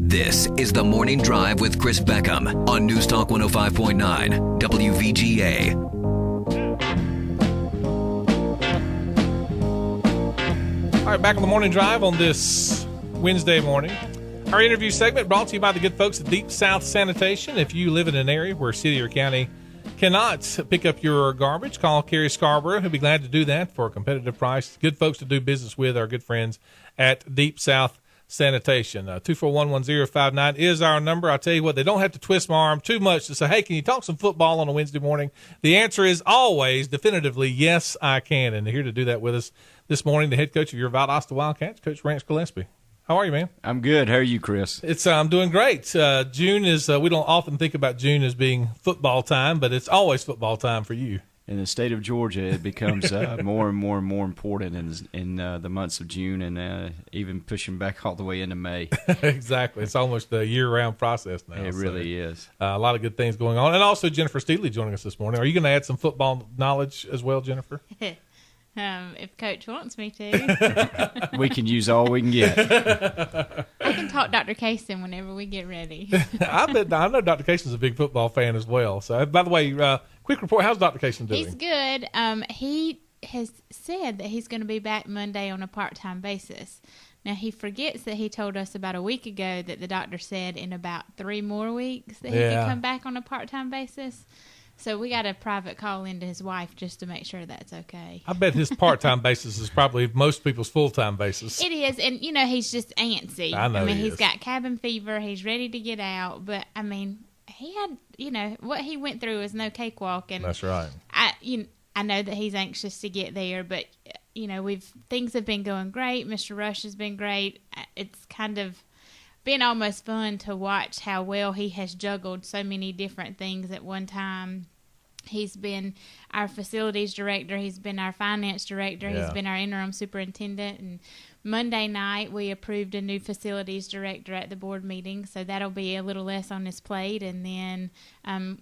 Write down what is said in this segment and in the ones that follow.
This is The Morning Drive with Chris Beckham on News Talk 105.9 WVGA. All right, back on The Morning Drive on this Wednesday morning. Our interview segment brought to you by the good folks at Deep South Sanitation. If you live in an area where city or county cannot pick up your garbage, call Kerry Scarborough. He'll be glad to do that for a competitive price. Good folks to do business with, our good friends at Deep South Sanitation. 2411059 is our number. I'll tell you what, they don't have to twist my arm too much to say, hey, can you talk some football on a Wednesday morning? The answer is always, definitively, yes, I can. And here to do that with us this morning, the head coach of your Valdosta Wildcats, Coach Rance Gillespie. How are you, man? I'm good. How are you, Chris? I'm doing great. June is, we don't often think about June as being football time, but it's always football time for you. In the state of Georgia, it becomes more and more and more important in the months of June and even pushing back all the way into May. Exactly. It's almost a year-round process now. It really is. A lot of good things going on. And also Jennifer Steedley joining us this morning. Are you going to add some football knowledge as well, Jennifer? If Coach wants me to. We can use all we can get. I can talk Dr. Kaysen whenever we get ready. I know Dr. Kaysen's a big football fan as well. So, by the way, quick report, how's Dr. Kaysen doing? He's good. He has said that he's going to be back Monday on a part-time basis. Now, he forgets that he told us about a week ago that the doctor said in about 3 more weeks that he could come back on a part-time basis. So we got a private call into his wife just to make sure that's okay. I bet his part-time basis is probably most people's full-time basis. It is, and, he's just antsy. I know he's got cabin fever. He's ready to get out. But, he had, what he went through was no cakewalk. And that's right. I know that he's anxious to get there, but, things have been going great. Mr. Rush has been great. It's kind of been almost fun to watch how well he has juggled so many different things at one time. He's been our facilities director. He's been our finance director. Yeah. He's been our interim superintendent. And Monday night, we approved a new facilities director at the board meeting, so that'll be a little less on his plate. And then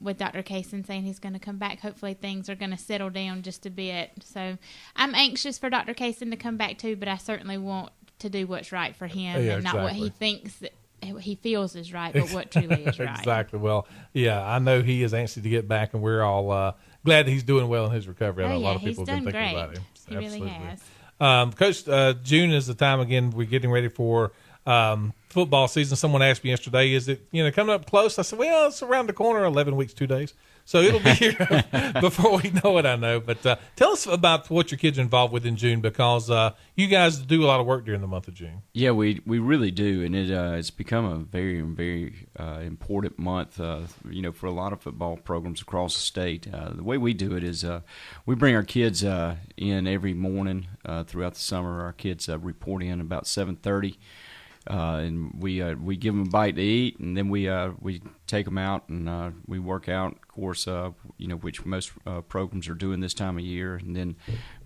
with Dr. Kaysen saying he's going to come back, hopefully things are going to settle down just a bit. So I'm anxious for Dr. Kaysen to come back too, but I certainly want to do what's right for him and not what he thinks that he feels is right, but what truly is right. Exactly. Well, I know he is anxious to get back, and we're all glad that he's doing well in his recovery. I know a lot of people have been thinking about him. He really has. Coach, June is the time, again, we're getting ready for football season. Someone asked me yesterday, is it coming up close? I said, well, it's around the corner, 11 weeks, 2 days. So it'll be here before we know it, I know. But tell us about what your kids are involved with in June, because you guys do a lot of work during the month of June. Yeah, we really do, and it's become a very, very important month, for a lot of football programs across the state. The way we do it is we bring our kids in every morning throughout the summer. Our kids report in about 7:30. And we give them a bite to eat, and then we take them out and we work out. Of course, which most programs are doing this time of year. And then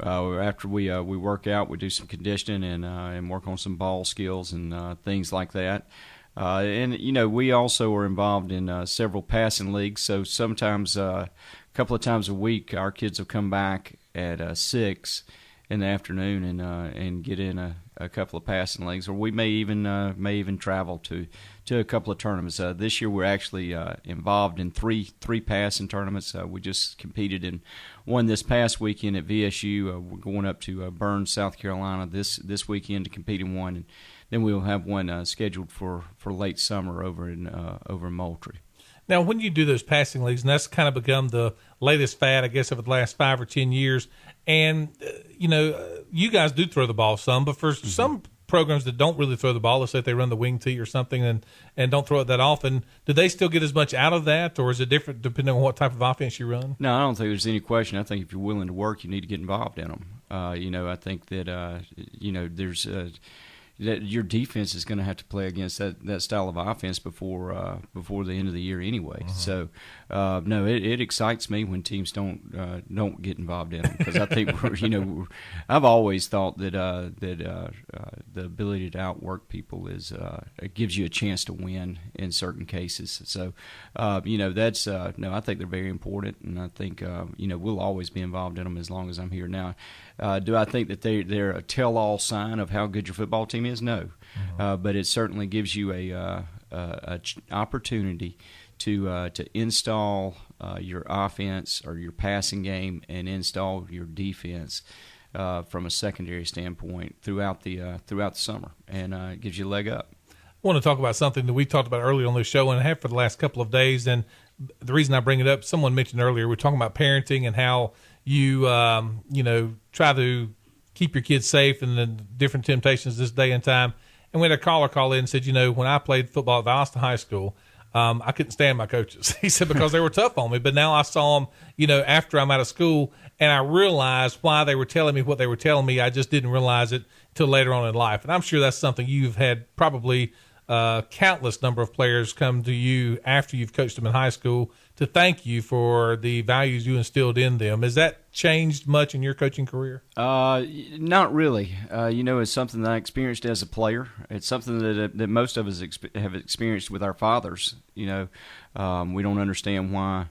after we work out, we do some conditioning and work on some ball skills and things like that. And we also are involved in several passing leagues. So sometimes a couple of times a week, our kids will come back at 6 in the afternoon and get in a couple of passing leagues, or we may even travel to a couple of tournaments. This year we're actually involved in three passing tournaments. We just competed in one this past weekend at VSU. We're going up to Burns, South Carolina this weekend to compete in one, and then we'll have one scheduled for late summer over in Moultrie. Now, when you do those passing leagues, and that's kind of become the latest fad, I guess, over the last 5 or 10 years, and, you guys do throw the ball some, but for some programs that don't really throw the ball, let's say if they run the wing tee or something and don't throw it that often, do they still get as much out of that, or is it different depending on what type of offense you run? No, I don't think there's any question. I think if you're willing to work, you need to get involved in them. I think that, there's that your defense is going to have to play against that style of offense before the end of the year anway. Mm-hmm. So, no, it excites me when teams don't get involved in them, because I think I've always thought that the ability to outwork people it gives you a chance to win in certain cases. So, that's I think they're very important, and I think we'll always be involved in them as long as I'm here. Now, do I think that they're a tell-all sign of how good your football team is? No, but it certainly gives you opportunity to install your offense or your passing game and install your defense from a secondary standpoint throughout the summer, and it gives you a leg up. I want to talk about something that we talked about earlier on the show and have for the last couple of days. And the reason I bring it up, someone mentioned earlier, we're talking about parenting and how you, try to keep your kids safe and the different temptations this day and time. And we had a caller call in and said, when I played football at Valdosta High School, I couldn't stand my coaches. He said, because they were tough on me. But now I saw them, after I'm out of school, and I realized why they were telling me what they were telling me. I just didn't realize it till later on in life. And I'm sure that's something you've had probably countless number of players come to you after you've coached them in high school to thank you for the values you instilled in them. Has that changed much in your coaching career? Not really. It's something that I experienced as a player. It's something that most of us have experienced with our fathers. We don't understand why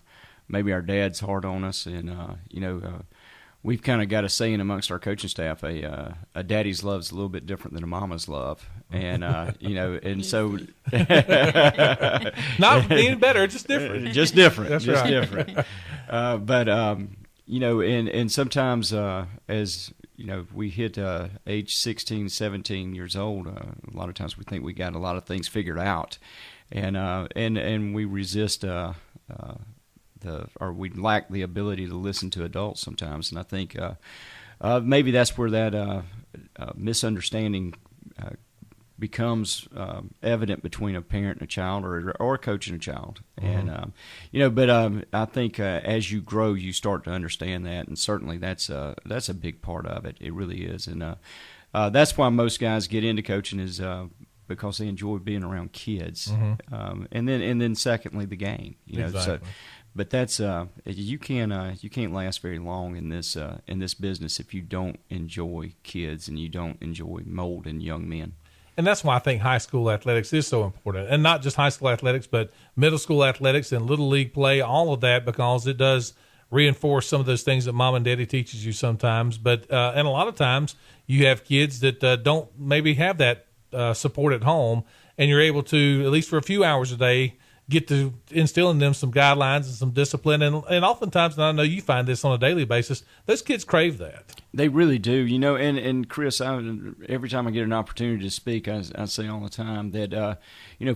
maybe our dad's hard on us, and we've kind of got a saying amongst our coaching staff: a daddy's love is a little bit different than a mama's love, and and so not any better, just different. Just different. That's just right. different. And sometimes as we hit age 16, 17 years old, a lot of times we think we got a lot of things figured out, and we resist or we lack the ability to listen to adults sometimes. And I think maybe that's where that misunderstanding becomes evident between a parent and a child, or a coach and a child. Mm-hmm. And I think as you grow, you start to understand that, and certainly that's a big part of it. It really is, and that's why most guys get into coaching is because they enjoy being around kids, mm-hmm. And then secondly the game. Exactly. So. But that's you can't last very long in this business if you don't enjoy kids and you don't enjoy molding young men. And that's why I think high school athletics is so important, and not just high school athletics, but middle school athletics and little league play, all of that, because it does reinforce some of those things that mom and daddy teaches you sometimes. But and a lot of times you have kids that don't maybe have that support at home, and you're able to, at least for a few hours a day, get to instill in them some guidelines and some discipline. And oftentimes, and I know you find this on a daily basis, those kids crave that. They really do, and Chris, every time I get an opportunity to speak, I say all the time that,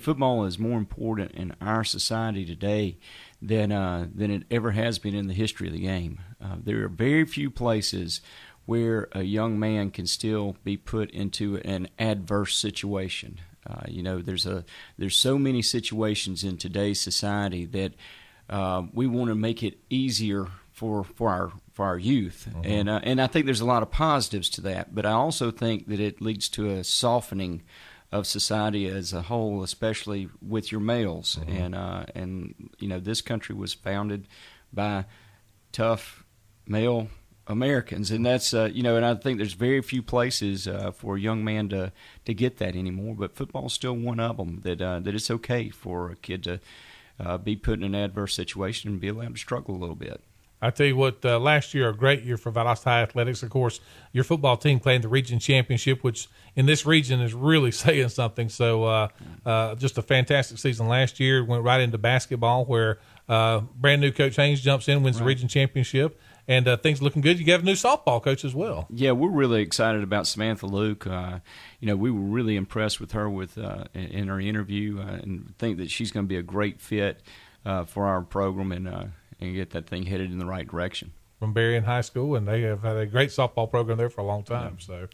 football is more important in our society today than it ever has been in the history of the game. There are very few places where a young man can still be put into an adverse situation. There's so many situations in today's society that we want to make it easier for our youth, mm-hmm. and I think there's a lot of positives to that. But I also think that it leads to a softening of society as a whole, especially with your males. Mm-hmm. And this country was founded by tough male Americans, and that's and I think there's very few places for a young man to get that anymore. But football's still one of them that it's okay for a kid to be put in an adverse situation and be allowed to struggle a little bit. I tell you what, last year, a great year for Valdosta High Athletics. Of course, your football team playing the region championship, which in this region is really saying something. So just a fantastic season last year. Went right into basketball, where brand new Coach Haynes jumps in, wins the region championship. And things looking good. You got a new softball coach as well. Yeah, we're really excited about Samantha Luke. We were really impressed with her in her interview, and think that she's going to be a great fit for our program and get that thing headed in the right direction. From Berrien High School, and they have had a great softball program there for a long time. Yeah. So,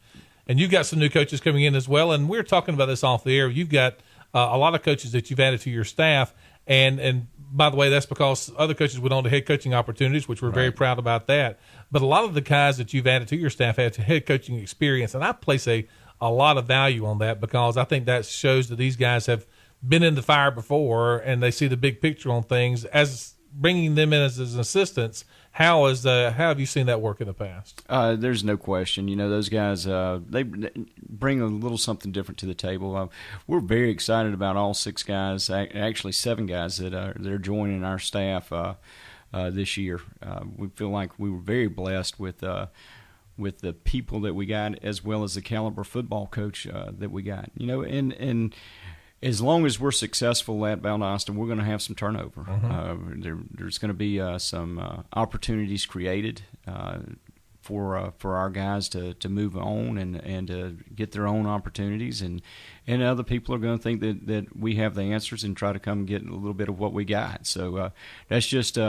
and you've got some new coaches coming in as well. And we're talking about this off the air. You've got a lot of coaches that you've added to your staff, and by the way, that's because other coaches went on to head coaching opportunities, which we're very proud about that. But a lot of the guys that you've added to your staff have head coaching experience, and I place a lot of value on that, because I think that shows that these guys have been in the fire before and they see the big picture on things. As bringing them in as assistants, how have you seen that work in the past? There's no question. Those guys, they bring a little something different to the table. We're very excited about all 6 guys, actually 7 guys that are joining our staff this year. We feel like we were very blessed with the people that we got, as well as the caliber football coach that we got. And as long as we're successful at Valdosta, we're going to have some turnover. There's going to be some opportunities created for our guys to move on and to get their own opportunities, and other people are going to think that we have the answers and try to come get a little bit of what we got. So that's just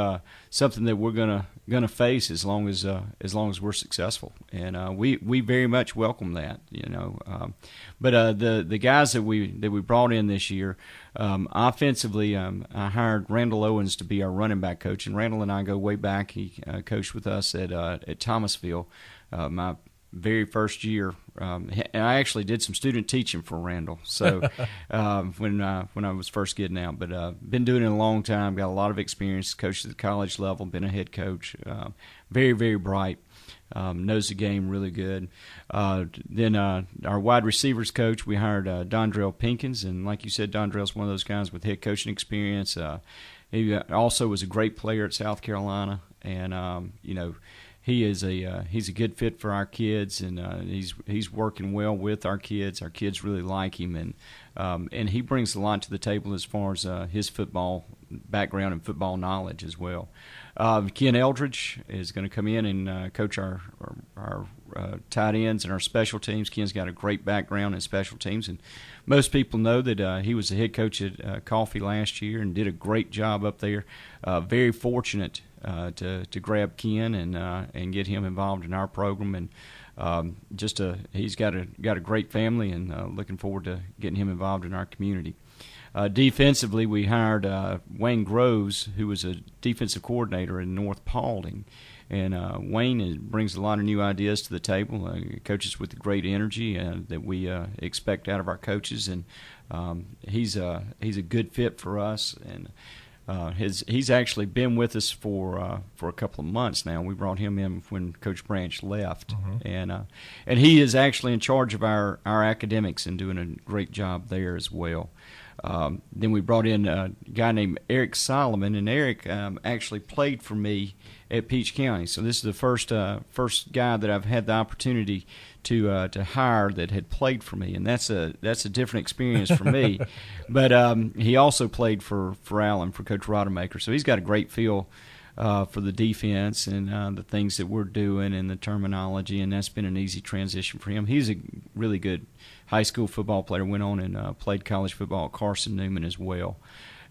something that we're gonna face as long as we're successful, and we very much welcome that, But the guys that we brought in this year, offensively, I hired Randall Owens to be our running back coach, and Randall and I go way back. He coached with us at Thomasville my very first year, and I actually did some student teaching for Randall. So when I was first getting out, but been doing it a long time. Got a lot of experience. Coached at the college level. Been a head coach. Very, very bright. Knows the game really good. Then our wide receivers coach, we hired Dondrell Pinkins, and like you said, Dondrell's one of those guys with head coaching experience. He also was a great player at South Carolina, and he's a good fit for our kids, and he's working well with our kids. Our kids really like him, and he brings a lot to the table as far as his football background and football knowledge as well. Ken Eldridge is going to come in and coach our tight ends and our special teams. Ken's got a great background in special teams, and most people know that he was the head coach at Coffee last year and did a great job up there. Very fortunate to grab Ken and get him involved in our program, and he's got a great family, and looking forward to getting him involved in our community. Defensively, we hired Wayne Groves, who was a defensive coordinator in North Paulding. And Wayne brings a lot of new ideas to the table. Coaches with great energy that we expect out of our coaches, and he's a good fit for us. And he's actually been with us for a couple of months now. We brought him in when Coach Branch left, and he is actually in charge of our academics and doing a great job there as well. Then we brought in a guy named Eric Solomon, and Eric actually played for me at Peach County. So this is the first guy that I've had the opportunity to hire that had played for me, and that's a different experience for me. But he also played for Allen, for Coach Rodemaker, so he's got a great feel for the defense and the things that we're doing and the terminology, and that's been an easy transition for him. He's a really good high school football player, went on and played college football at Carson Newman as well.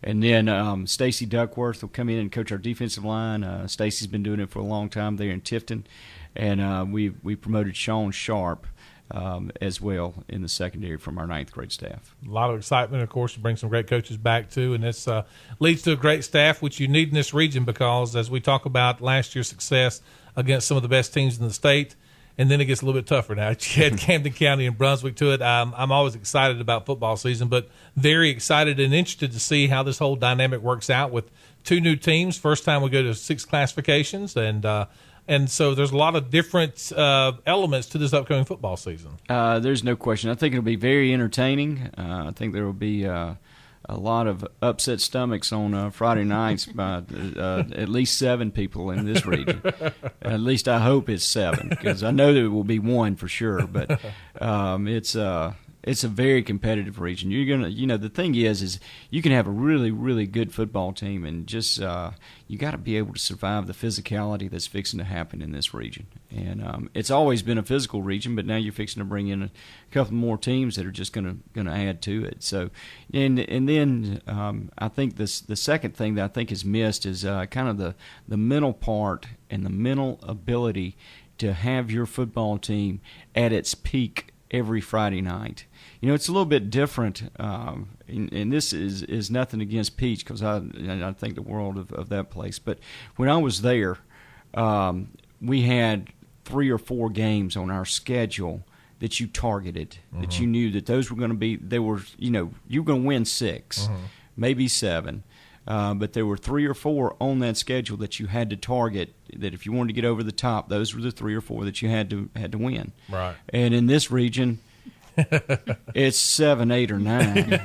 And then Stacy Duckworth will come in and coach our defensive line. Stacy's been doing it for a long time there in Tifton. And we promoted Sean Sharp as well in the secondary from our 9th grade staff. A lot of excitement, of course, to bring some great coaches back, too. And this leads to a great staff, which you need in this region because, as we talk about last year's success against some of the best teams in the state, and then it gets a little bit tougher now. You had Camden County and Brunswick to it. I'm always excited about football season, but very excited and interested to see how this whole dynamic works out with 2 new teams. First time we go to 6 classifications, and so there's a lot of different elements to this upcoming football season. There's no question. I think it'll be very entertaining. I think there will be a lot of upset stomachs on Friday nights by at least 7 people in this region. At least I hope it's 7, because I know there will be 1 for sure. But it's a very competitive region. You're gonna, the thing is you can have a really, really good football team, and just you got to be able to survive the physicality that's fixing to happen in this region. And it's always been a physical region, but now you're fixing to bring in a couple more teams that are just gonna add to it. So, and then I think the second thing that I think is missed is kind of the mental part and the mental ability to have your football team at its peak every Friday night. It's a little bit different, and this is nothing against Peach, because I think the world of that place. But when I was there, we had 3 or 4 games on our schedule that you targeted, that you knew that those were going to be, you were going to win 6, maybe 7. But there were 3 or 4 on that schedule that you had to target, that if you wanted to get over the top, those were the 3 or 4 that you had to win. Right. And in this region, it's 7, 8, or 9.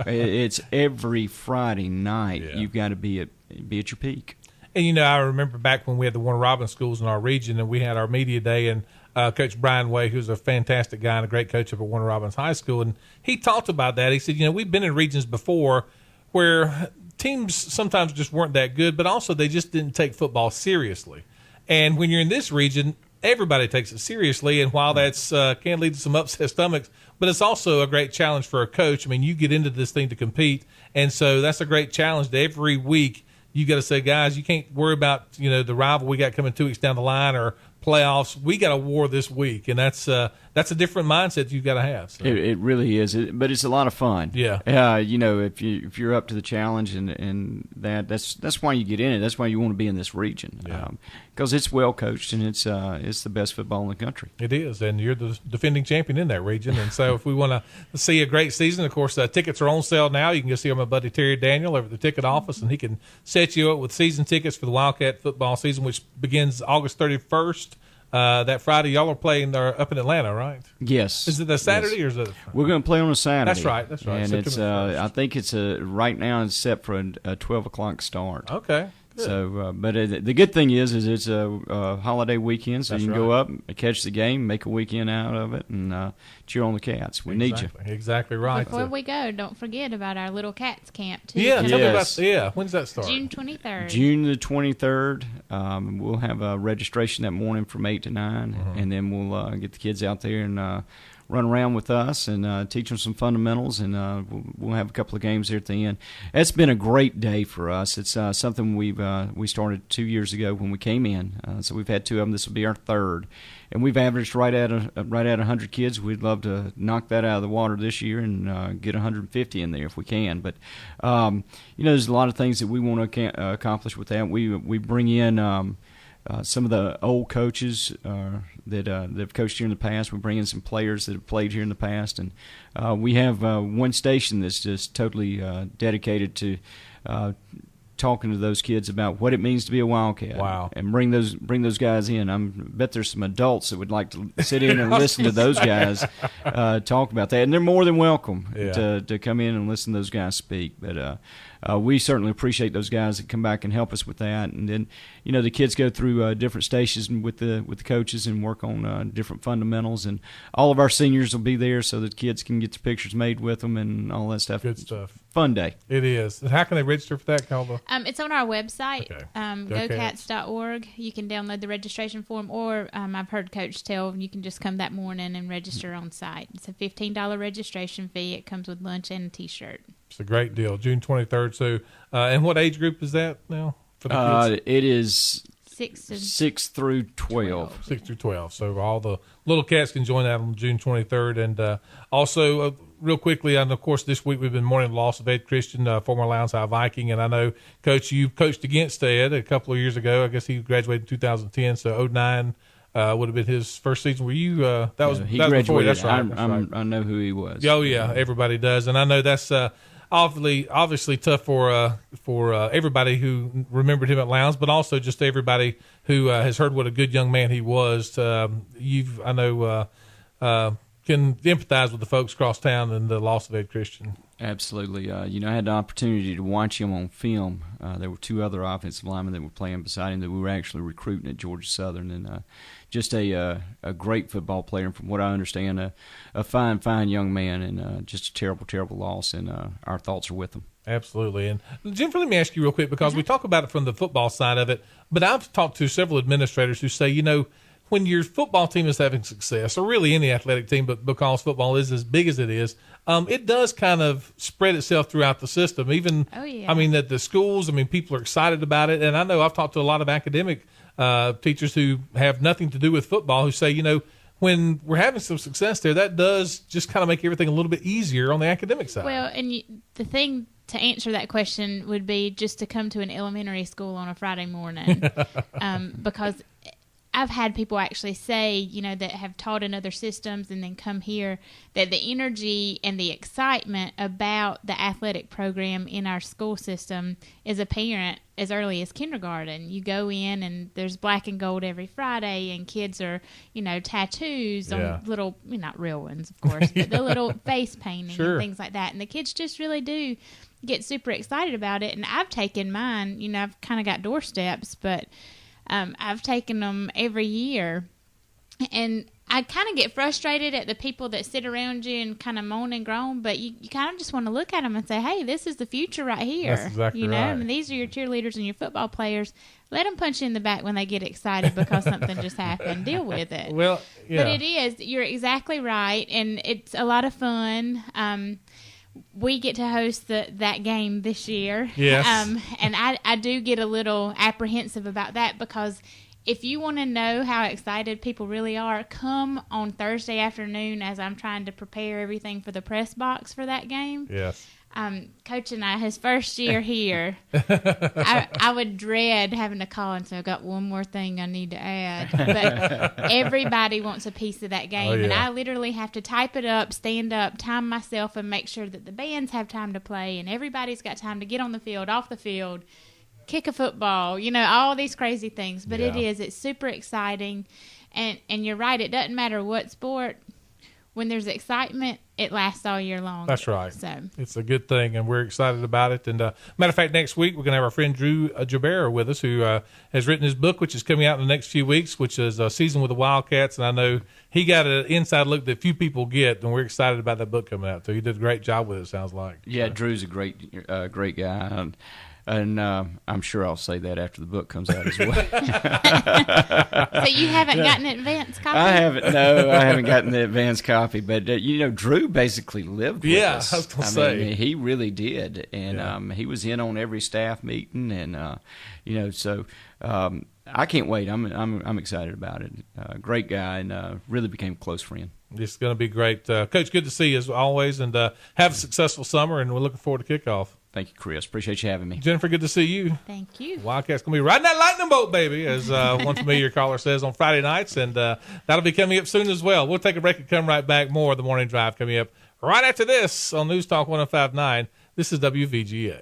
It's every Friday night. Yeah. You've got to be at your peak. And I remember back when we had the Warner Robins schools in our region, and we had our media day, and Coach Brian Way, who's a fantastic guy and a great coach up at Warner Robins High School. And he talked about that. He said, we've been in regions before where teams sometimes just weren't that good, but also they just didn't take football seriously. And when you're in this region, everybody takes it seriously, and while that's can lead to some upset stomachs, but it's also a great challenge for a coach. I mean, you get into this thing to compete, and so that's a great challenge. Every week, you got to say, guys, you can't worry about the rival we got coming 2 weeks down the line or playoffs. We got a war this week, and that's a different mindset you've got to have. So. It really is, but it's a lot of fun. Yeah. If you're up to the challenge and that's why you get in it. That's why you want to be in this region. Yeah. Because it's well coached and it's the best football in the country. It is, and you're the defending champion in that region. And so if we want to see a great season, of course, tickets are on sale now. You can go see my buddy Terry Daniel over at the ticket office, and he can set you up with season tickets for the Wildcat football season, which begins August 31st. That Friday, y'all are playing up in Atlanta, right? Yes. Is it a Saturday or is it? We're going to play on a Saturday. That's right. And it's I think it's right now it's set for a 12 o'clock start. Okay. Good. So, but the good thing is it's a holiday weekend, so you can go up, catch the game, make a weekend out of it, and cheer on the Cats. We need you. Exactly right. Before we go, don't forget about our Little Cats camp too. Yeah, tell me about. When's that start? June 23rd. June the 23rd. We'll have a registration that morning from 8 to 9, and then we'll get the kids out there and run around with us and teach them some fundamentals, and we'll have a couple of games there at the end. It's been a great day for us. It's something we started 2 years ago when we came in, so we've had two of them. This will be our third, and we've averaged right at 100 kids. We'd love to knock that out of the water this year and get 150 in there if we can. But there's a lot of things that we want to accomplish with that. We bring in some of the old coaches that have coached here in the past. We bring in some players that have played here in the past, and we have one station that's just totally dedicated to talking to those kids about what it means to be a Wildcat. Wow! And bring those guys in. I bet there's some adults that would like to sit in and listen to those guys talk about that, and they're more than welcome to come in and listen to those guys speak. But we certainly appreciate those guys that come back and help us with that. And then, the kids go through different stations with the coaches and work on different fundamentals. And all of our seniors will be there so that kids can get their pictures made with them and all that stuff. Good stuff. Fun day. It is. And how can they register for that, Calva? It's on our website, okay. gocats.org. You can download the registration form, or I've heard Coach tell you can just come that morning and register on site. It's a $15 registration fee. It comes with lunch and a T-shirt. It's a great deal. June 23rd. So, and what age group is that now for the kids? It is 6 through 12. 6 through 12. So all the little cats can join that on June 23rd. And also, real quickly, and of course, this week we've been mourning the loss of Ed Christian, former Lions High Viking. And I know, Coach, you coached against Ed a couple of years ago. I guess he graduated in 2010, so 09 would have been his first season. Were you? He graduated. Before. That's right. I know who he was. Oh yeah, everybody does, and I know that's obviously tough for everybody who remembered him at Lowndes, but also just everybody who has heard what a good young man he was. Can empathize with the folks across town and the loss of Ed Christian. Absolutely. I had the opportunity to watch him on film. There were two other offensive linemen that were playing beside him that we were actually recruiting at Georgia Southern, and just a great football player. And from what I understand, a fine young man, and just a terrible, terrible loss. And our thoughts are with him. Absolutely. And Jennifer, let me ask you real quick, because we talk about it from the football side of it, but I've talked to several administrators who say, when your football team is having success, or really any athletic team, but because football is as big as it is, it does kind of spread itself throughout the system. Even, at the schools, people are excited about it. And I know I've talked to a lot of academic teachers who have nothing to do with football who say, when we're having some success there, that does just kind of make everything a little bit easier on the academic side. Well, and the thing to answer that question would be just to come to an elementary school on a Friday morning, because I've had people actually say, that have taught in other systems and then come here, that the energy and the excitement about the athletic program in our school system is apparent as early as kindergarten. You go in and there's black and gold every Friday, and kids are, tattoos on little, not real ones, of course, but the little face painting and things like that. And the kids just really do get super excited about it. And I've taken mine, I've kind of got doorsteps, but I've taken them every year, And I kind of get frustrated at the people that sit around you and kind of moan and groan, but you kind of just want to look at them and say, hey, this is the future right here. That's exactly right. I mean, these are your cheerleaders and your football players. Let them punch you in the back when they get excited because something just happened. Deal with it. Well, yeah. But it is. You're exactly right, and it's a lot of fun. We get to host that game this year. Yes. And I do get a little apprehensive about that because if you want to know how excited people really are, come on Thursday afternoon as I'm trying to prepare everything for the press box for that game. Yes. Coach and I, his first year here, I would dread having to call and say, I've got one more thing I need to add. But everybody wants a piece of that game. Oh, yeah. And I literally have to type it up, stand up, time myself, and make sure that the bands have time to play and everybody's got time to get on the field, off the field, kick a football, all these crazy things. But Yeah. it's super exciting. And you're right, it doesn't matter what sport. When there's excitement, it lasts all year long. That's right. So it's a good thing, and we're excited about it. And matter of fact, next week we're going to have our friend Drew Jabera with us, who has written his book, which is coming out in the next few weeks, which is Season with the Wildcats. And I know he got an inside look that few people get, and we're excited about that book coming out. So he did a great job with it, sounds like. Yeah, Drew's a great guy. And I'm sure I'll say that after the book comes out as well. So you haven't gotten an advance copy? I haven't gotten the advance copy. But, Drew basically lived with us. I was going to say. Mean, he really did. And he was in on every staff meeting. And, so I can't wait. I'm excited about it. Great guy and really became a close friend. It's going to be great. Coach, good to see you as always. And have a successful summer, and we're looking forward to kickoff. Thank you, Chris. Appreciate you having me. Jennifer, good to see you. Thank you. Wildcats going to be riding that lightning boat, baby, as one familiar caller says on Friday nights, and that'll be coming up soon as well. We'll take a break and come right back. More of the Morning Drive coming up right after this on News Talk 105.9. This is WVGA.